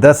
10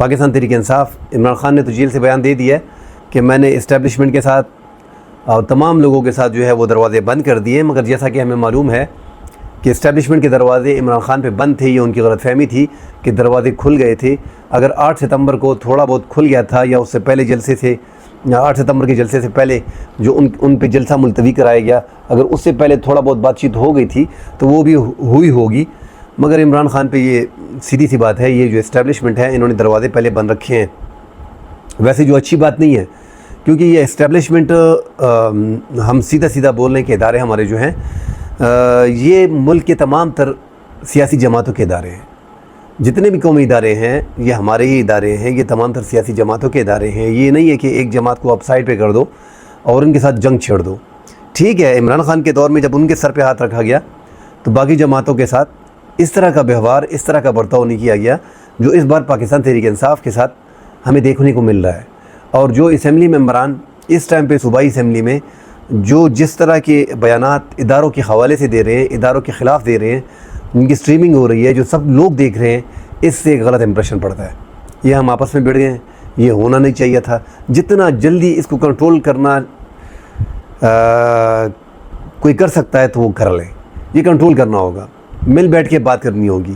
پاکستان تحریک انصاف، عمران خان نے تو جیل سے بیان دے دیا ہے کہ میں نے اسٹیبلشمنٹ کے ساتھ اور تمام لوگوں کے ساتھ جو ہے وہ دروازے بند کر دیے، مگر جیسا کہ ہمیں معلوم ہے کہ اسٹیبلشمنٹ کے دروازے عمران خان پہ بند تھے، یہ ان کی غلط فہمی تھی کہ دروازے کھل گئے تھے۔ اگر 8 ستمبر کو تھوڑا بہت کھل گیا تھا یا اس سے پہلے جلسے سے، 8 ستمبر کے جلسے سے پہلے جو ان پہ جلسہ ملتوی کرایا گیا، اگر اس سے پہلے تھوڑا بہت بات چیت ہو گئی تھی تو وہ بھی ہوئی ہوگی، مگر عمران خان پہ یہ سیدھی سی بات ہے، یہ جو اسٹیبلشمنٹ ہے انہوں نے دروازے پہلے بند رکھے ہیں۔ ویسے جو اچھی بات نہیں ہے، کیونکہ یہ اسٹیبلشمنٹ ہم سیدھا بول رہے ہیں کہ ادارے ہمارے جو ہیں یہ ملک کے تمام تر سیاسی جماعتوں کے ادارے ہیں، جتنے بھی قومی ادارے ہیں یہ ہمارے ہی ادارے ہیں، یہ تمام تر سیاسی جماعتوں کے ادارے ہیں۔ یہ نہیں ہے کہ ایک جماعت کو آپ سائڈ پہ کر دو اور ان کے ساتھ جنگ چھیڑ دو۔ ٹھیک ہے، عمران خان کے دور میں جب ان کے سر پہ ہاتھ رکھا گیا تو باقی جماعتوں کے ساتھ اس طرح کا ویوہار، اس طرح کا برتاؤ نہیں کیا گیا جو اس بار پاکستان تحریک انصاف کے ساتھ ہمیں دیکھنے کو مل رہا ہے۔ اور جو اسمبلی ممبران اس ٹائم پہ صوبائی اسمبلی میں جو جس طرح کے بیانات اداروں کے حوالے سے دے رہے ہیں، اداروں کے خلاف دے رہے ہیں، ان کی سٹریمنگ ہو رہی ہے، جو سب لوگ دیکھ رہے ہیں، اس سے ایک غلط امپریشن پڑتا ہے۔ یہ ہم آپس میں بڑھ گئے ہیں، یہ ہونا نہیں چاہیے تھا۔ جتنا جلدی اس کو کنٹرول کرنا کوئی کر سکتا ہے تو وہ کر لے، یہ کنٹرول کرنا ہوگا، مل بیٹھ کے بات کرنی ہوگی۔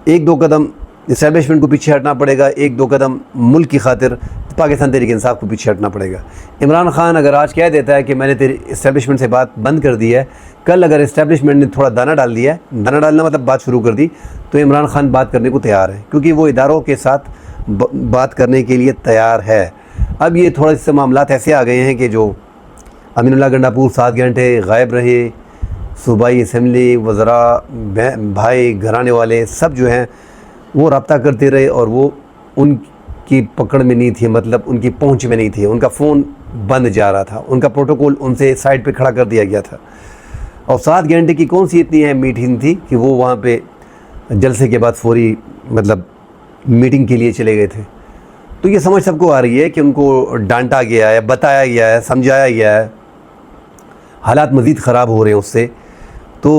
1-2 قدم اسٹیبلشمنٹ کو پیچھے ہٹنا پڑے گا، 1-2 قدم ملک کی خاطر پاکستان تحریک انصاف کو پیچھے ہٹنا پڑے گا۔ عمران خان اگر آج کہہ دیتا ہے کہ میں نے اسٹیبلشمنٹ سے بات بند کر دی ہے، کل اگر اسٹیبلشمنٹ نے تھوڑا دانہ ڈال دیا ہے، دانہ ڈالنا مطلب بات شروع کر دی، تو عمران خان بات کرنے کو تیار ہے، کیونکہ وہ اداروں کے ساتھ بات کرنے کے لیے تیار ہے۔ اب یہ تھوڑے سے معاملات ایسے آ گئے ہیں کہ جو امین اللہ گنڈاپور 7 گھنٹے غائب رہے، صوبائی اسمبلی، وزراء، بھائی، گھرانے والے سب جو ہیں وہ رابطہ کرتے رہے اور وہ ان کی پکڑ میں نہیں تھی، مطلب ان کی پہنچ میں نہیں تھی، ان کا فون بند جا رہا تھا، ان کا پروٹوکول ان سے سائڈ پہ کھڑا کر دیا گیا تھا۔ اور 7 گھنٹے کی کون سی اتنی اہم میٹنگ تھی کہ وہ وہاں پہ جلسے کے بعد فوری مطلب میٹنگ کے لیے چلے گئے تھے۔ تو یہ سمجھ سب کو آ رہی ہے کہ ان کو ڈانٹا گیا ہے، بتایا گیا ہے، سمجھایا گیا ہے، حالات مزید خراب ہو رہے ہیں اس سے۔ تو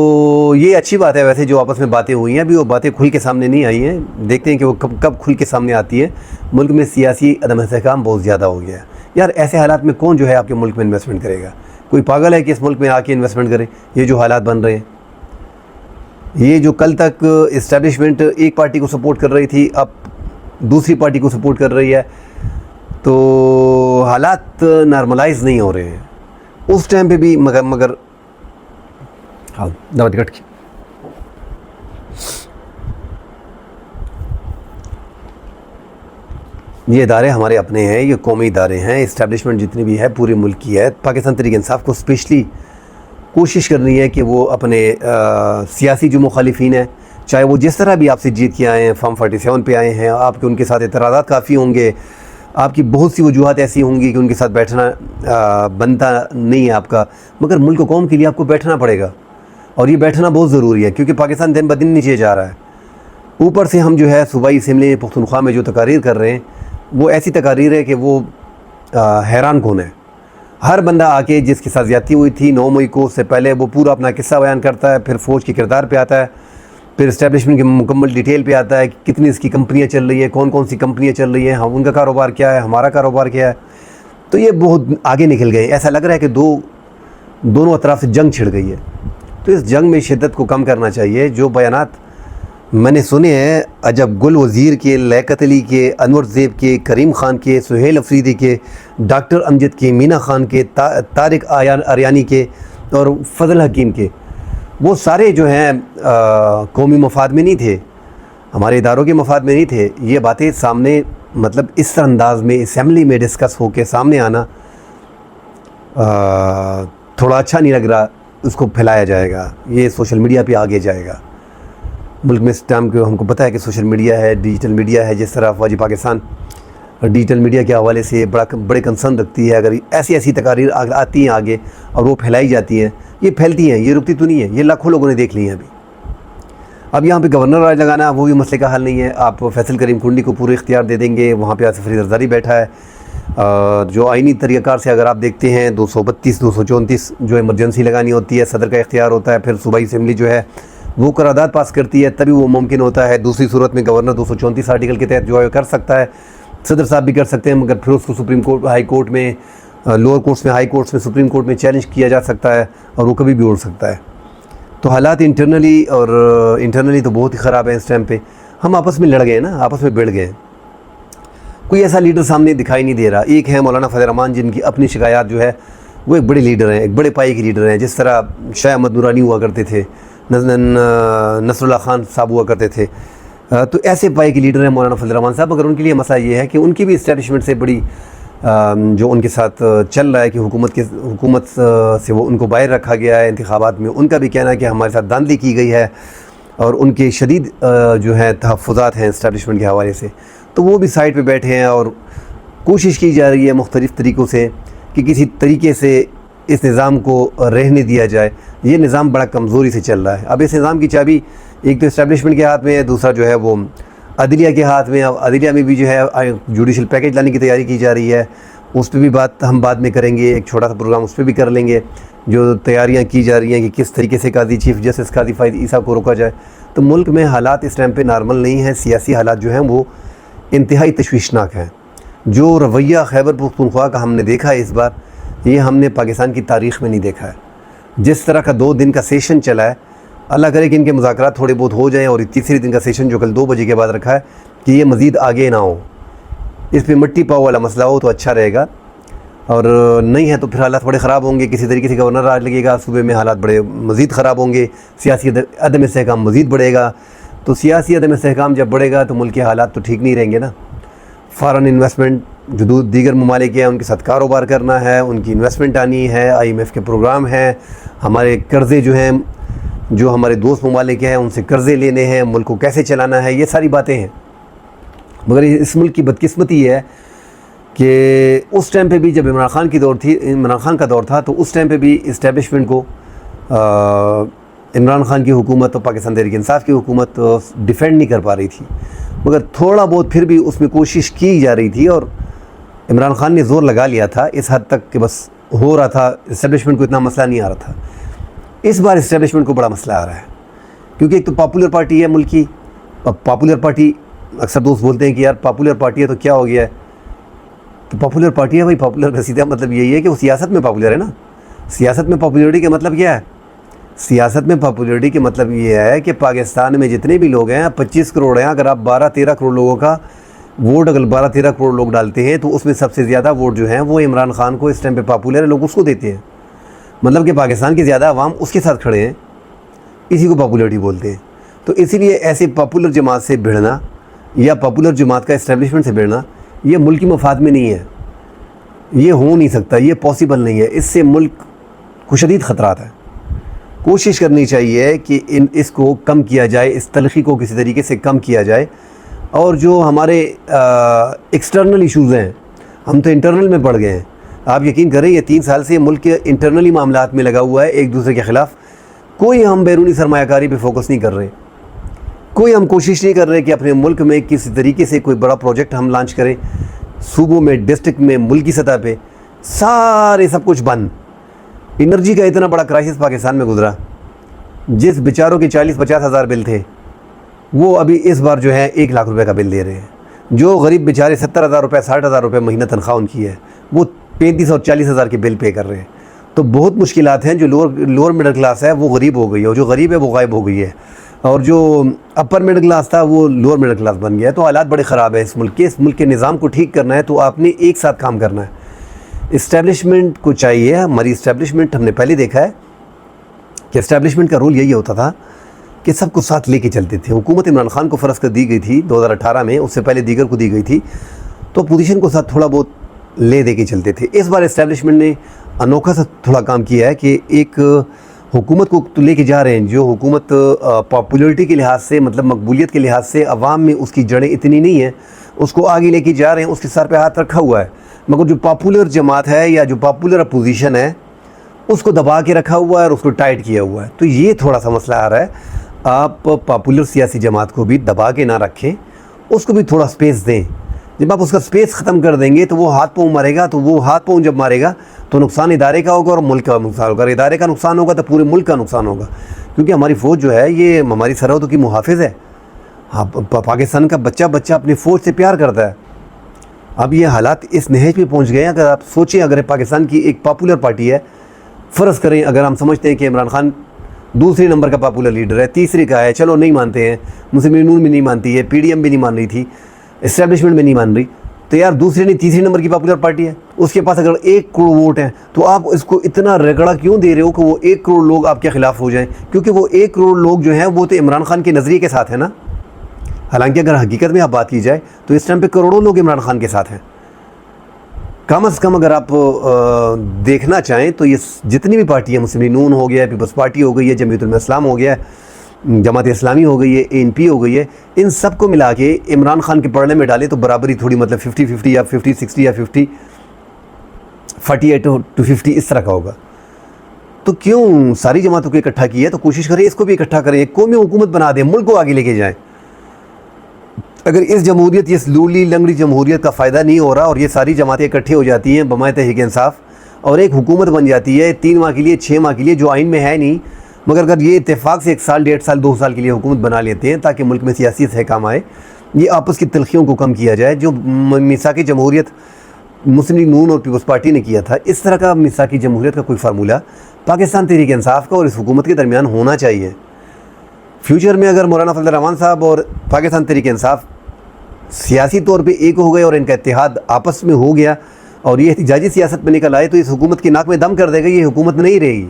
یہ اچھی بات ہے ویسے جو آپس میں باتیں ہوئی ہیں، ابھی وہ باتیں کھل کے سامنے نہیں آئی ہیں، دیکھتے ہیں کہ وہ کب کھل کے سامنے آتی ہے۔ ملک میں سیاسی عدم استحکام بہت زیادہ ہو گیا ہے یار، ایسے حالات میں کون جو ہے آپ کے ملک میں انویسٹمنٹ کرے گا؟ کوئی پاگل ہے کہ اس ملک میں آ کے انویسٹمنٹ کرے؟ یہ جو حالات بن رہے ہیں، یہ جو کل تک اسٹیبلشمنٹ ایک پارٹی کو سپورٹ کر رہی تھی، اب دوسری پارٹی کو سپورٹ کر رہی ہے، تو حالات نارملائز نہیں ہو رہے ہیں۔ اس ٹائم پہ بھی مگر ہاں دعوت کٹ کی یہ ادارے ہمارے اپنے ہیں، یہ قومی ادارے ہیں، اسٹیبلشمنٹ جتنی بھی ہے پورے ملک کی ہے۔ پاکستان تحریک انصاف کو اسپیشلی کوشش کرنی ہے کہ وہ اپنے سیاسی جو مخالفین ہیں، چاہے وہ جس طرح بھی آپ سے جیت کے آئے ہیں، فارم 47 پہ آئے ہیں، آپ کے ان کے ساتھ اعتراضات کافی ہوں گے، آپ کی بہت سی وجوہات ایسی ہوں گی کہ ان کے ساتھ بیٹھنا بنتا نہیں ہے آپ کا، مگر ملک و قوم کے لیے آپ کو بیٹھنا پڑے گا، اور یہ بیٹھنا بہت ضروری ہے، کیونکہ پاکستان دن بدن نیچے جا رہا ہے۔ اوپر سے ہم جو ہے صوبائی اسمبلی پختونخوا میں جو تقاریر کر رہے ہیں وہ ایسی تقاریر ہے کہ وہ حیران کون ہے۔ ہر بندہ آ کے جس کے ساتھ زیادتی ہوئی تھی 9 مئی کو، اس سے پہلے وہ پورا اپنا قصہ بیان کرتا ہے، پھر فوج کے کردار پہ آتا ہے، پھر اسٹیبلشمنٹ کی مکمل ڈیٹیل پہ آتا ہے کہ کتنی اس کی کمپنیاں چل رہی ہیں، کون کون سی کمپنیاں چل رہی ہیں، ہم ان کا کاروبار کیا ہے، ہمارا کاروبار کیا ہے۔ تو یہ بہت آگے نکل گئے، ایسا لگ رہا ہے کہ دونوں اطراف سے جنگ چھڑ گئی ہے۔ تو اس جنگ میں شدت کو کم کرنا چاہیے۔ جو بیانات میں نے سنے ہیں عجب گل وزیر کے، لیاقت علی کے، انور زیب کے، کریم خان کے، سہیل افریدی کے، ڈاکٹر امجد کے، مینا خان کے، طارق اریانی کے اور فضل حکیم کے، وہ سارے جو ہیں قومی مفاد میں نہیں تھے، ہمارے اداروں کے مفاد میں نہیں تھے۔ یہ باتیں سامنے مطلب اس طرح انداز میں اسمبلی میں ڈسکس ہو کے سامنے آنا تھوڑا اچھا نہیں لگ رہا۔ اس کو پھیلایا جائے گا، یہ سوشل میڈیا پہ آگے جائے گا۔ ملک میں اس ٹائم کو ہم کو پتہ ہے کہ سوشل میڈیا ہے، ڈیجیٹل میڈیا ہے، جس طرح افواج پاکستان ڈیجیٹل میڈیا کے حوالے سے بڑے کنسرن رکھتی ہے۔ اگر ایسی تقاریر آتی ہیں آگے اور وہ پھیلائی جاتی ہیں، یہ پھیلتی ہیں، یہ رکتی تو نہیں ہے، یہ لاکھوں لوگوں نے دیکھ لی ہیں ابھی۔ اب یہاں پہ گورنر راج لگانا وہ بھی مسئلے کا حل نہیں ہے۔ آپ فیصل کریم کنڈی کو پورے اختیار دے دیں گے، وہاں پہ آصف علی زرداری بیٹھا ہے، جو آئینی طریقہ کار سے اگر آپ دیکھتے ہیں 232 234 جو ایمرجنسی لگانی ہوتی ہے، صدر کا اختیار ہوتا ہے، پھر صوبائی اسمبلی جو ہے وہ قرارداد پاس کرتی ہے تبھی وہ ممکن ہوتا ہے. دوسری صورت میں گورنر 234 آرٹیکل کے تحت جو ہے کر سکتا ہے, صدر صاحب بھی کر سکتے ہیں, مگر پھر اس کو سپریم کورٹ, ہائی کورٹ میں, لوور کورٹس میں, ہائی کورٹس میں, سپریم کورٹ میں چیلنج کیا جا سکتا ہے اور وہ کبھی بھی اڑ سکتا ہے. تو حالات انٹرنلی تو بہت ہی خراب ہیں اس ٹائم پہ. ہم آپس میں لڑ گئے نا, آپس میں بڑھ گئے. کوئی ایسا لیڈر سامنے دکھائی نہیں دے رہا. ایک ہے مولانا فضل الرحمان, جن کی اپنی شکایات جو ہے وہ ایک بڑے لیڈر ہیں, ایک بڑے پائے کے لیڈر ہیں, جس طرح شاہ احمد نورانی ہوا کرتے تھے, نصر اللہ خان صاحب ہوا کرتے تھے. تو ایسے پائے کے لیڈر ہیں مولانا فضل الرحمان صاحب. مگر ان کے لیے مسئلہ یہ ہے کہ ان کی بھی اسٹیبلشمنٹ سے بڑی جو ان کے ساتھ چل رہا ہے کہ حکومت سے وہ ان کو باہر رکھا گیا ہے انتخابات میں. ان کا بھی کہنا ہے کہ ہمارے ساتھ دھاندلی کی گئی ہے اور ان کے شدید جو ہے تحفظات ہیں اسٹیبلشمنٹ کے حوالے سے. تو وہ بھی سائڈ پہ بیٹھے ہیں اور کوشش کی جا رہی ہے مختلف طریقوں سے کہ کسی طریقے سے اس نظام کو رہنے دیا جائے. یہ نظام بڑا کمزوری سے چل رہا ہے. اب اس نظام کی چابی ایک تو اسٹیبلشمنٹ کے ہاتھ میں ہے, دوسرا جو ہے وہ عدلیہ کے ہاتھ میں. اب عدلیہ میں بھی جو ہے جوڈیشل پیکیج لانے کی تیاری کی جا رہی ہے. اس پہ بھی بات ہم بعد میں کریں گے, ایک چھوٹا سا پروگرام اس پہ بھی کر لیں گے. جو تیاریاں کی جا رہی ہیں کہ کس طریقے سے قاضی چیف جسٹس قاضی فائد عیسیٰ کو روکا جائے. تو ملک میں حالات اس ٹائم پہ نارمل نہیں ہیں. سیاسی حالات جو ہیں وہ انتہائی تشویشناک ہیں. جو رویہ خیبر پختونخوا کا ہم نے دیکھا ہے اس بار, یہ ہم نے پاکستان کی تاریخ میں نہیں دیکھا ہے. جس طرح کا 2 دن کا سیشن چلا ہے, اللہ کرے کہ ان کے مذاکرات تھوڑے بہت ہو جائیں, اور تیسرے دن کا سیشن جو کل 2 بجے کے بعد رکھا ہے کہ یہ مزید آگے نہ ہو, اس پہ مٹی پاؤ والا مسئلہ ہو تو اچھا رہے گا. اور نہیں ہے تو پھر حالات بڑے خراب ہوں گے. کسی طریقے سے گورنر راج لگے گا, صوبے میں حالات بڑے مزید خراب ہوں گے, سیاسی عدم استحکام مزید بڑھے گا. تو سیاسی عدم استحکام جب بڑھے گا تو ملک کے حالات تو ٹھیک نہیں رہیں گے نا. فارن انویسٹمنٹ جو دیگر ممالک ہیں ان کے ساتھ کاروبار کرنا ہے, ان کی انویسٹمنٹ آنی ہے, IMF کے پروگرام ہیں, ہمارے قرضے جو ہیں, جو ہمارے دوست ممالک ہیں ان سے قرضے لینے ہیں, ملک کو کیسے چلانا ہے, یہ ساری باتیں ہیں. مگر اس ملک کی بدقسمتی یہ ہے کہ اس ٹائم پہ بھی جب عمران خان کا دور تھا تو اس ٹائم پہ بھی اسٹیبلشمنٹ کو عمران خان کی حکومت اور پاکستان تحریک انصاف کی حکومت ڈیفینڈ نہیں کر پا رہی تھی. مگر تھوڑا بہت پھر بھی اس میں کوشش کی جا رہی تھی, اور عمران خان نے زور لگا لیا تھا اس حد تک کہ بس ہو رہا تھا. اسٹیبلشمنٹ کو اتنا مسئلہ نہیں آ رہا تھا. اس بار اسٹیبلشمنٹ کو بڑا مسئلہ آ رہا ہے, کیونکہ ایک تو پاپولر پارٹی ہے ملک کی. اب پاپولر پارٹی, اکثر دوست بولتے ہیں کہ یار پاپولر پارٹی ہے تو کیا ہو گیا ہے. تو پاپولر پارٹی ہے بھائی, پاپولر کا سیدھا مطلب یہی ہے کہ وہ سیاست میں پاپولر ہے نا. سیاست میں پاپولرٹی کا مطلب کیا ہے؟ سیاست میں پاپولرٹی کے مطلب یہ ہے کہ پاکستان میں جتنے بھی لوگ ہیں, 25 کروڑ ہیں, اگر آپ 12-13 کروڑ لوگوں کا ووٹ اگر 12-13 کروڑ لوگ ڈالتے ہیں تو اس میں سب سے زیادہ ووٹ جو ہیں وہ عمران خان کو اس ٹائم پہ پاپولر ہے, لوگ اس کو دیتے ہیں. مطلب کہ پاکستان کے زیادہ عوام اس کے ساتھ کھڑے ہیں, اسی کو پاپولرٹی بولتے ہیں. تو اسی لیے ایسے پاپولر جماعت سے بھیڑنا یا پاپولر جماعت کا اسٹیبلشمنٹ سے بھیڑنا یہ ملکی مفاد میں نہیں ہے. یہ ہو نہیں سکتا, یہ پاسبل نہیں ہے. اس سے ملک کو شدید خطرات ہیں. کوشش کرنی چاہیے کہ اس کو کم کیا جائے, اس تلخی کو کسی طریقے سے کم کیا جائے. اور جو ہمارے ایکسٹرنل ایشوز ہیں, ہم تو انٹرنل میں پڑ گئے ہیں. آپ یقین کریں یہ 3 سال سے ملک کے انٹرنلی معاملات میں لگا ہوا ہے ایک دوسرے کے خلاف. کوئی ہم بیرونی سرمایہ کاری پہ فوکس نہیں کر رہے, کوئی ہم کوشش نہیں کر رہے کہ اپنے ملک میں کسی طریقے سے کوئی بڑا پروجیکٹ ہم لانچ کریں. صوبوں میں, ڈسٹرکٹ میں, ملکی سطح پہ سارے سب کچھ بند. انرجی کا اتنا بڑا کرائسس پاکستان میں گزرا, جس بیچاروں کے 40-50 ہزار بل تھے وہ ابھی اس بار جو ہے 1 لاکھ روپے کا بل دے رہے ہیں. جو غریب بیچارے 70,000 روپے 60,000 روپے مہینہ تنخواہ ان کی ہے, وہ 35 اور 40 ہزار کے بل پے کر رہے ہیں. تو بہت مشکلات ہیں. جو لوور مڈل کلاس ہے وہ غریب ہو گئی ہے, اور جو غریب ہے وہ غائب ہو گئی ہے, اور جو اپر مڈل کلاس تھا وہ لوور مڈل کلاس بن گیا ہے. تو حالات بڑے خراب ہیں اس ملک کے. اس ملک کے نظام کو ٹھیک کرنا ہے تو آپ نے ایک ساتھ کام کرنا ہے. اسٹیبلشمنٹ کو چاہیے, ہماری اسٹیبلشمنٹ ہم نے پہلے دیکھا ہے کہ اسٹیبلشمنٹ کا رول یہی ہوتا تھا کہ سب کو ساتھ لے کے چلتے تھے. حکومت عمران خان کو فرض کر دی گئی تھی 2018 میں, اس سے پہلے دیگر کو دی گئی تھی, تو اپوزیشن کو ساتھ تھوڑا بہت لے دے کے چلتے تھے. اس بار اسٹیبلشمنٹ نے انوکھا سا تھوڑا کام کیا ہے کہ ایک حکومت کو تو لے کے جا رہے ہیں جو حکومت پاپولرٹی کے لحاظ سے, مطلب مقبولیت کے لحاظ سے عوام میں اس کی جڑیں اتنی نہیں ہیں, اس کو آگے لے کے جا رہے ہیں, اس کے سر پہ ہاتھ رکھا ہوا ہے. مگر جو پاپولر جماعت ہے یا جو پاپولر اپوزیشن ہے اس کو دبا کے رکھا ہوا ہے اور اس کو ٹائٹ کیا ہوا ہے. تو یہ تھوڑا سا مسئلہ آ رہا ہے. آپ پاپولر سیاسی جماعت کو بھی دبا کے نہ رکھیں, اس کو بھی تھوڑا سپیس دیں. جب آپ اس کا سپیس ختم کر دیں گے تو وہ ہاتھ پاؤں مارے گا، تو وہ ہاتھ پاؤں جب مارے گا تو نقصان ادارے کا ہوگا اور ملک کا نقصان ہوگا. اگر ادارے کا نقصان ہوگا تو پورے ملک کا نقصان ہوگا، کیونکہ ہماری فوج جو ہے یہ ہماری سرحدوں کی محافظ ہے. پاکستان کا بچہ اپنی فوج سے پیار کرتا ہے. اب یہ حالات اس نہج پہ پہنچ گئے ہیں. اگر آپ سوچیں، اگر پاکستان کی ایک پاپولر پارٹی ہے، فرض کریں اگر ہم سمجھتے ہیں کہ عمران خان دوسری نمبر کا پاپولر لیڈر ہے، تیسری کا ہے، چلو نہیں مانتے ہیں، مسلم لیگ نون بھی نہیں مانتی ہے، پی ڈی ایم بھی نہیں مان رہی تھی، اسٹیبلشمنٹ بھی نہیں مان رہی، تو یار دوسری نہیں تیسری نمبر کی پاپولر پارٹی ہے، اس کے پاس اگر 1 کروڑ ووٹ ہیں تو آپ اس کو اتنا رگڑا کیوں دے رہے ہو کہ وہ 1 کروڑ لوگ آپ کے خلاف ہو جائیں؟ کیونکہ وہ 1 کروڑ لوگ جو ہیں وہ تو عمران خان کے نظریے کے ساتھ ہیں نا. حالانکہ اگر حقیقت میں آپ بات کی جائے تو اس ٹائم پہ کروڑوں لوگ عمران خان کے ساتھ ہیں. کم از کم اگر آپ دیکھنا چاہیں تو یہ جتنی بھی پارٹی ہیں، مسلم لیگ نون ہو گیا، پیپلز پارٹی ہو گئی ہے، جمعیت علماء اسلام ہو گیا ہے، جماعت اسلامی ہو گئی ہے، ANP ہو گئی ہے، ان سب کو ملا کے عمران خان کے پڑھنے میں ڈالے تو برابری تھوڑی، مطلب 50-50 یا 50-60 یا 48-50 اس طرح کا ہوگا. تو کیوں ساری جماعتوں کو اکٹھا کیا ہے؟ تو کوشش کریں اس کو بھی اکٹھا کریں، ایک قومی حکومت بنا دیں، ملک کو آگے لے کے جائیں. اگر اس جمہوریت، اس لولی لنگڑی جمہوریت کا فائدہ نہیں ہو رہا اور یہ ساری جماعتیں اکٹھے ہو جاتی ہیں بمائے تحریک انصاف اور ایک حکومت بن جاتی ہے 3 ماہ کے لیے، 6 ماہ کے لیے، جو آئین میں ہے نہیں، مگر اگر یہ اتفاق سے 1 سال، 1.5 سال، 2 سال کے لیے حکومت بنا لیتے ہیں تاکہ ملک میں سیاسی استحکام آئے، یہ آپس کی تلخیوں کو کم کیا جائے، جو میثاق جمہوریت مسلم لیگ نون اور پیپلز پارٹی نے کیا تھا، اس طرح کا میثاق جمہوریت کا کوئی فارمولہ پاکستان تحریک انصاف کا اور اس حکومت کے درمیان ہونا چاہیے. فیوچر میں اگر مولانا فضل الرحمان صاحب اور پاکستان تحریک انصاف سیاسی طور پہ ایک ہو گئے اور ان کا اتحاد آپس میں ہو گیا اور یہ احتجاجی سیاست میں نکل آئے تو اس حکومت کی ناک میں دم کر دے گا، یہ حکومت نہیں رہے گی.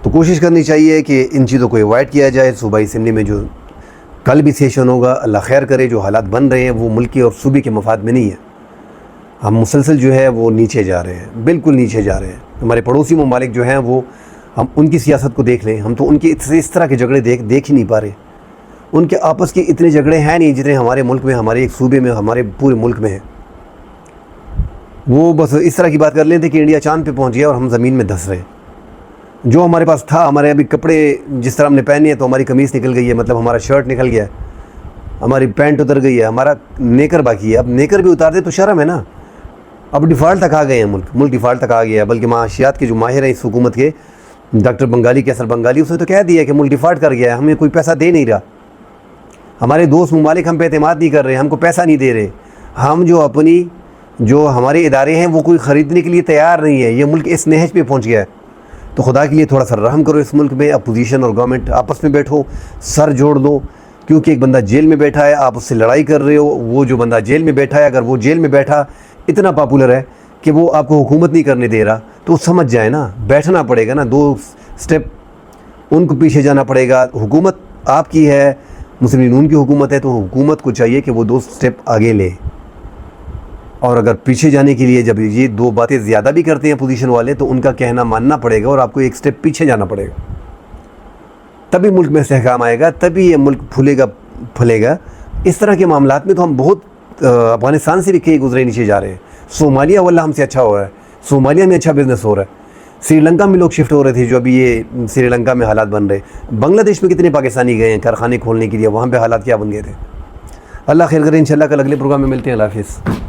تو کوشش کرنی چاہیے کہ ان چیزوں کو ایوائڈ کیا جائے. صوبائی اسمبلی میں جو کل بھی سیشن ہوگا، اللہ خیر کرے، جو حالات بن رہے ہیں وہ ملکی اور صوبے کے مفاد میں نہیں ہے. ہم مسلسل جو ہے وہ نیچے جا رہے ہیں، بالکل نیچے جا رہے ہیں. ہمارے پڑوسی ممالک جو ہیں وہ، ہم ان کی سیاست کو دیکھ لیں، ہم تو ان کے اس طرح کے جھگڑے دیکھ ہی نہیں پا رہے. ان کے آپس کے اتنے جھگڑے ہیں نہیں جتنے ہمارے ملک میں، ہمارے ایک صوبے میں، ہمارے پورے ملک میں ہیں. وہ بس اس طرح کی بات کر لیتے کہ انڈیا چاند پہ پہنچ گیا اور ہم زمین میں دھس رہے ہیں. جو ہمارے پاس تھا، ہمارے ابھی کپڑے جس طرح ہم نے پہنے ہیں، تو ہماری قمیص نکل گئی ہے، مطلب ہمارا شرٹ نکل گیا ہے، ہماری پینٹ اتر گئی ہے، ہمارا نیکر باقی ہے. اب نیکر بھی اتار دے تو شرم ہے نا. اب ڈیفالٹ تک آ گئے ہیں، ملک ڈیفالٹ تک آ گیا ہے. بلکہ معاشیات کے جو ماہر ہیں اس حکومت کے، ڈاکٹر بنگالی، کیسر بنگالی، اس نے تو کہہ دیا کہ ملک ڈیفالٹ کر گیا ہے، ہمیں کوئی پیسہ دے نہیں رہا. ہمارے دوست ممالک ہم پہ اعتماد نہیں کر رہے، ہم کو پیسہ نہیں دے رہے. ہم جو ہمارے ادارے ہیں وہ کوئی خریدنے کے لیے تیار نہیں ہے. یہ ملک اس نہج پہ پہنچ گیا ہے. تو خدا کے لیے تھوڑا سا رحم کرو اس ملک میں. اپوزیشن اور گورنمنٹ آپس میں بیٹھو، سر جوڑ دو. کیونکہ ایک بندہ جیل میں بیٹھا ہے، آپ اس سے لڑائی کر رہے ہو. وہ جو بندہ جیل میں بیٹھا ہے، اگر وہ جیل میں بیٹھا اتنا پاپولر ہے کہ وہ آپ کو حکومت نہیں کرنے دے رہا، تو سمجھ جائے نا، بیٹھنا پڑے گا نا. 2 سٹیپ ان کو پیچھے جانا پڑے گا. حکومت آپ کی ہے، مسلم لیگ نون کی حکومت ہے، تو حکومت کو چاہیے کہ وہ 2 سٹیپ آگے لے. اور اگر پیچھے جانے کے لیے جب یہ 2 باتیں زیادہ بھی کرتے ہیں پوزیشن والے، تو ان کا کہنا ماننا پڑے گا اور آپ کو 1 سٹیپ پیچھے جانا پڑے گا. تبھی ملک میں استحکام آئے گا، تبھی یہ ملک پھلے گا. اس طرح کے معاملات میں تو ہم بہت افغانستان سے بھی کئی گزرے نیچے جا رہے ہیں. صومالیہ واللہ ہم سے اچھا ہو رہا ہے، صومالیہ میں اچھا بزنس ہو رہا ہے. سری لنکا میں لوگ شفٹ ہو رہے تھے، جو ابھی یہ سری لنکا میں حالات بن رہے. بنگلہ دیش میں کتنے پاکستانی گئے ہیں کارخانے کھولنے کے لیے، وہاں پہ حالات کیا بن گئے تھے. اللہ خیر کرے. انشاءاللہ کل اگلے پروگرام میں ملتے ہیں. اللہ حافظ.